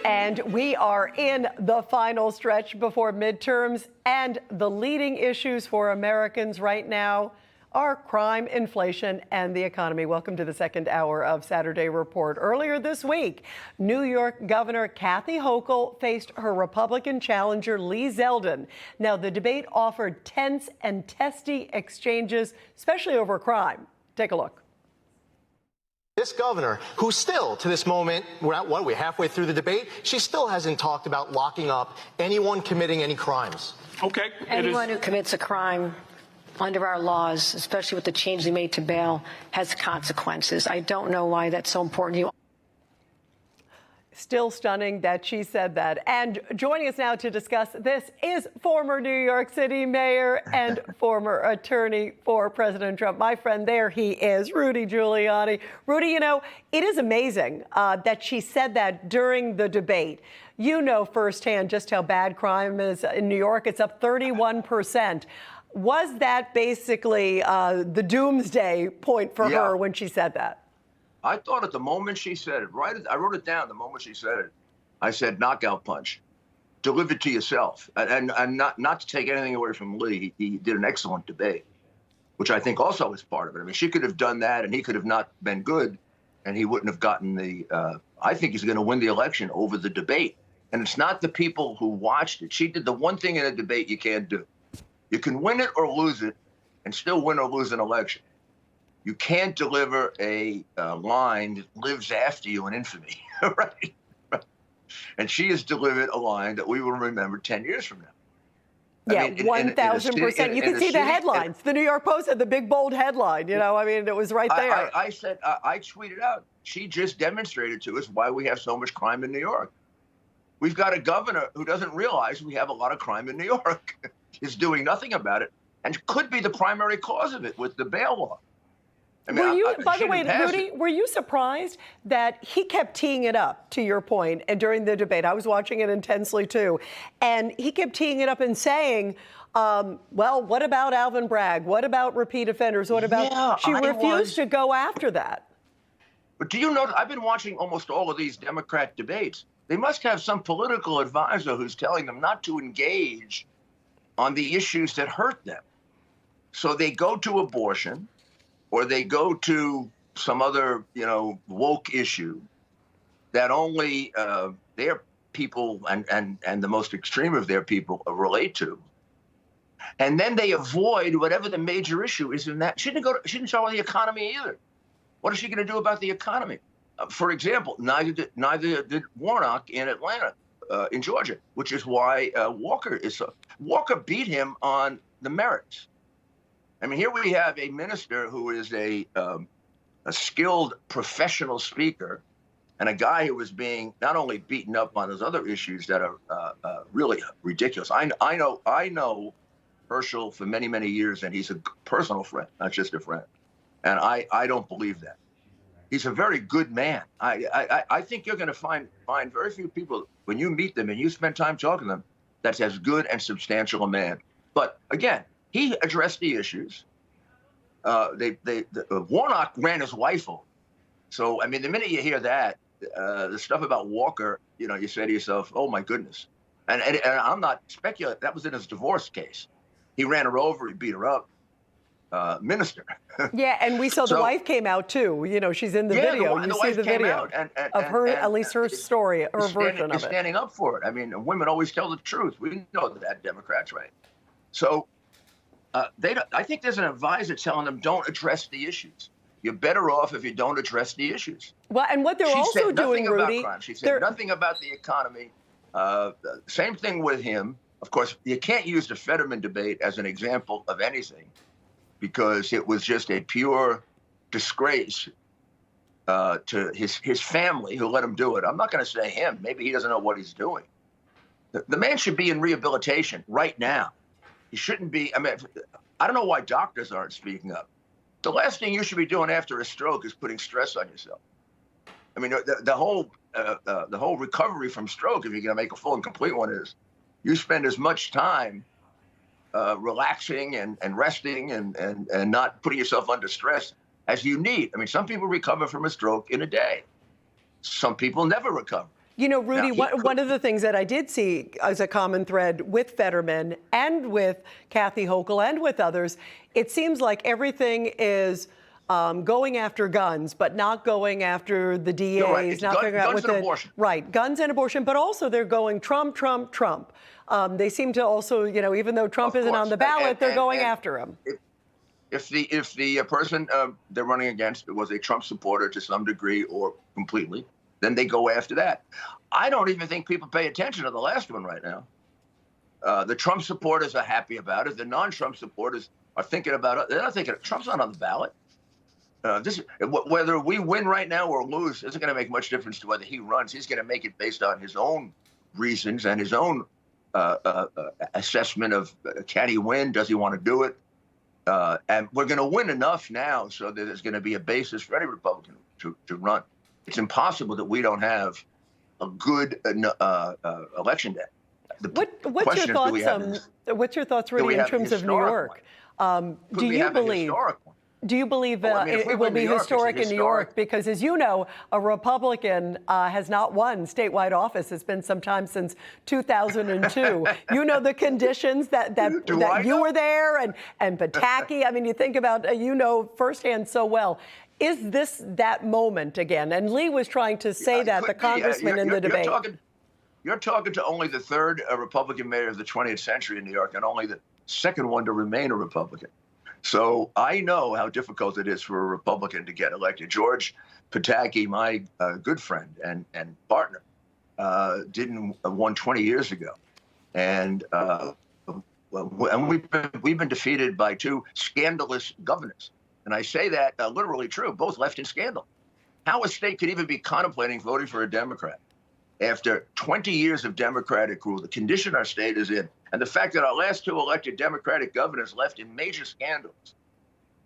And we are in the final stretch before midterms, and the leading issues for Americans right now are crime, inflation, and the economy. Welcome to the second hour of Saturday Report. Earlier this week, New York Governor Kathy Hochul faced her Republican challenger Lee Zeldin. Now, the debate offered tense and testy exchanges, especially over crime. Take a look. This governor, who still, to this moment, we're halfway through the debate, she still hasn't talked about locking up anyone committing any crimes. Okay. Anyone who commits a crime under our laws, especially with the change they made to bail, has consequences. I don't know why that's so important to you. Still stunning that she said that. And joining us now to discuss this is former New York City mayor and former attorney for President Trump. My friend, there he is, Rudy Giuliani. Rudy, you know, it is amazing that she said that during the debate. You know firsthand just how bad crime is in New York. It's up 31%. Was that basically the doomsday point for her when she said that? I thought at the moment she said it, I wrote it down the moment she said it. I said, knockout punch. Deliver it to yourself. And not to take anything away from Lee. He did an excellent debate, which I think also is part of it. I mean, she could have done that, and he could have not been good, and he wouldn't have gotten the I think he's going to win the election over the debate. And it's not the people who watched it. She did the one thing in a debate you can't do. You can win it or lose it and still win or lose an election. You can't deliver a line that lives after you in infamy, right? And she has delivered a line that we will remember 10 years from now. Yeah, 1,000%. You can see the headlines. The New York Post had the big, bold headline. You know, I mean, it was right there. I said, I tweeted out, she just demonstrated to us why we have so much crime in New York. We've got a governor who doesn't realize we have a lot of crime in New York, is doing nothing about it, and could be the primary cause of it with the bail law. I mean, by the way, Rudy, were you surprised that he kept teeing it up, to your point, and during the debate? I was watching it intensely, too. And he kept teeing it up and saying, well, what about Alvin Bragg? What about repeat offenders? What about... Yeah, she refused to go after that. But do you know, I've been watching almost all of these Democrat debates. They must have some political advisor who's telling them not to engage on the issues that hurt them. So they go to abortion, or they go to some other, woke issue that only their people and the most extreme of their people relate to. And then they avoid whatever the major issue is in that. She didn't talk about the economy either. What is she going to do about the economy? For example, neither did Warnock in Atlanta, in Georgia, which is why Walker beat him on the merits. I mean, here we have a minister who is a skilled professional speaker, and a guy who was being not only beaten up on those other issues that are really ridiculous. I know Herschel for many, many years, and he's a personal friend, not just a friend. And I don't believe that. He's a very good man. I think you're going to find very few people, when you meet them and you spend time talking to them, that's as good and substantial a man. But again, he addressed the issues. Warnock ran his wife over. So, I mean, the minute you hear that, the stuff about Walker, you say to yourself, oh, my goodness. And I'm not speculating. That was in his divorce case. He ran her over. He beat her up. Minister. Yeah, and we saw the wife came out, too. She's in the video. You see the video of her, at least her story, her version of it. Standing up for it. I mean, women always tell the truth. We know that, Democrats, right? So I think there's an advisor telling them, don't address the issues. You're better off if you don't address the issues. Well, and what they're also doing, Rudy... She said nothing about the economy. Same thing with him. Of course, you can't use the Fetterman debate as an example of anything, because it was just a pure disgrace to his family who let him do it. I'm not going to say him. Maybe he doesn't know what he's doing. The man should be in rehabilitation right now. He shouldn't be. I mean, I don't know why doctors aren't speaking up. The last thing you should be doing after a stroke is putting stress on yourself. I mean, the whole recovery from stroke, if you're going to make a full and complete one, is you spend as much time relaxing and resting and not putting yourself under stress as you need. I mean, some people recover from a stroke in a day. Some people never recover. You know, Rudy, Now, one of the things that I did see as a common thread with Fetterman and with Kathy Hochul and with others, it seems like everything is going after guns, but not going after the DAs, You're right. It's not figuring out guns what and abortion. Right, guns and abortion, but also they're going Trump, Trump, Trump. They seem to also, you know, even though Trump isn't on the ballot, they're going after him. If the person they're running against was a Trump supporter to some degree or completely, then they go after that. I don't even think people pay attention to the last one right now. The Trump supporters are happy about it. The non-Trump supporters are thinking about it. They're not thinking Trump's not on the ballot. Whether we win right now or lose isn't going to make much difference to whether he runs. He's going to make it based on his own reasons and his own assessment of can he win? Does he want to do it? And we're going to win enough now so that there's going to be a basis for any Republican to run. It's impossible that we don't have a good election day. What's your thoughts, Rudy, in terms of New York? Do you believe it will be historic in New York? Because, as you know, a Republican has not won statewide office. It's been some time since 2002. You know the conditions that you were there and Pataki. I mean, you think about, you know firsthand so well. Is this that moment again? And Lee was trying to say that, the congressman in the debate. You're talking to only the third Republican mayor of the 20th century in New York and only the second one to remain a Republican. So I know how difficult it is for a Republican to get elected. George Pataki, my good friend and partner, won 20 years ago. And we've been defeated by two scandalous governors. And I say that literally true, both left in scandal. How a state could even be contemplating voting for a Democrat after 20 years of Democratic rule, the condition our state is in, and the fact that our last two elected Democratic governors left in major scandals.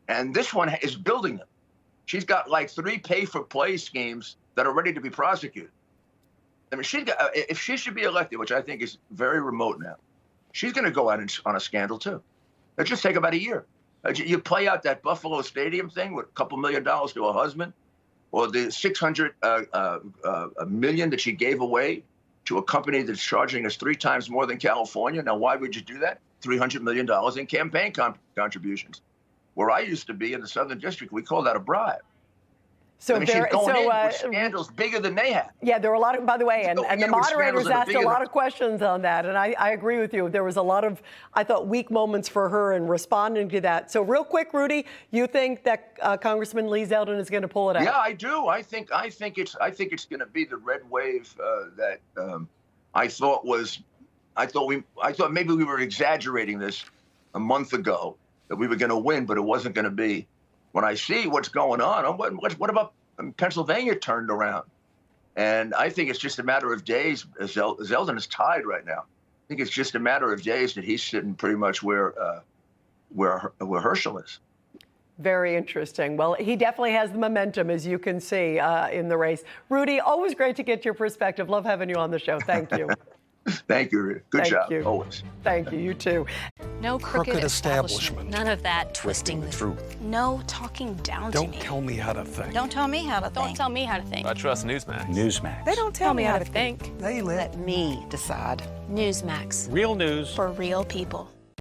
And this one is building them. She's got like 3 pay-for-play schemes that are ready to be prosecuted. I mean, if she should be elected, which I think is very remote now, she's going to go out on a scandal too. It'll just take about a year. You play out that Buffalo Stadium thing with a couple $1 million to her husband, or the $600 million that she gave away to a company that's charging us 3 times more than California. Now, why would you do that? $300 million in campaign contributions. Where I used to be in the Southern District, we call that a bribe. So, I mean, she's going in with scandals bigger than they have. Yeah, there were a lot of, by the way, and the moderators asked a lot of questions on that, and I agree with you. There was a lot of, I thought, weak moments for her in responding to that. So real quick, Rudy, you think that Congressman Lee Zeldin is going to pull it out? Yeah, I do. I think it's going to be the red wave that I thought maybe we were exaggerating this a month ago, that we were going to win, but it wasn't going to be. When I see what's going on, what about Pennsylvania turned around? And I think it's just a matter of days. Zeldin is tied right now. I think it's just a matter of days that he's sitting pretty much where Herschel is. Very interesting. Well, he definitely has the momentum, as you can see, in the race. Rudy, always great to get your perspective. Love having you on the show. Thank you. Thank you. Good job, always. Thank you. You too. No crooked establishment. None of that twisting the truth. No talking down to me. Don't tell me how to think. Don't tell me how to think. Don't tell me how to think. I trust Newsmax. Newsmax. They don't tell me how to think. They let me decide. Newsmax. Real news For real people.